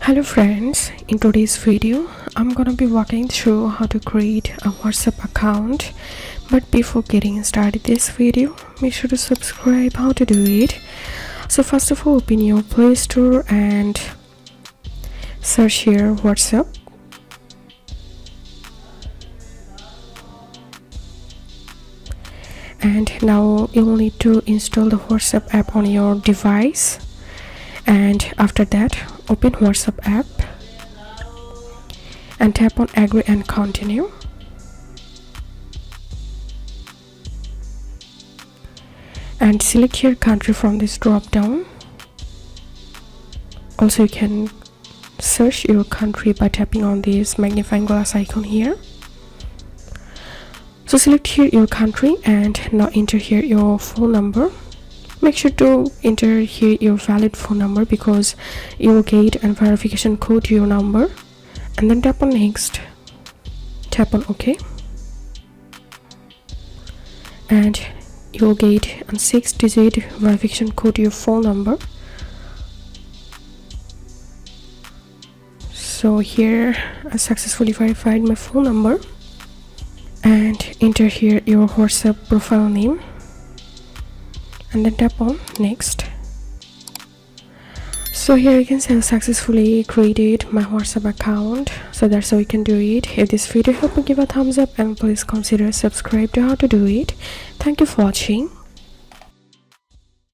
Hello friends, in today's video I'm gonna be walking through how to create a WhatsApp account. But before getting started this video, make sure to subscribe. How to do it? So first of all, open your Play Store and search here WhatsApp. And now you will need to install the WhatsApp app on your device, and after that open WhatsApp app and tap on agree and continue. And select your country from this drop down. Also you can search your country by tapping on this magnifying glass icon here. So select here your country and now enter here your phone number. Make sure to enter here your valid phone number because you will get a verification code to your number, and then tap on next, tap on OK, and you will get a 6-digit verification code to your phone number. So here I successfully verified my phone number, and enter here your WhatsApp profile name and then tap on next. So here you can see I successfully created my WhatsApp account. So that's how you can do it. If this video helped, give a thumbs up and please consider subscribe to how to do it. Thank you for watching.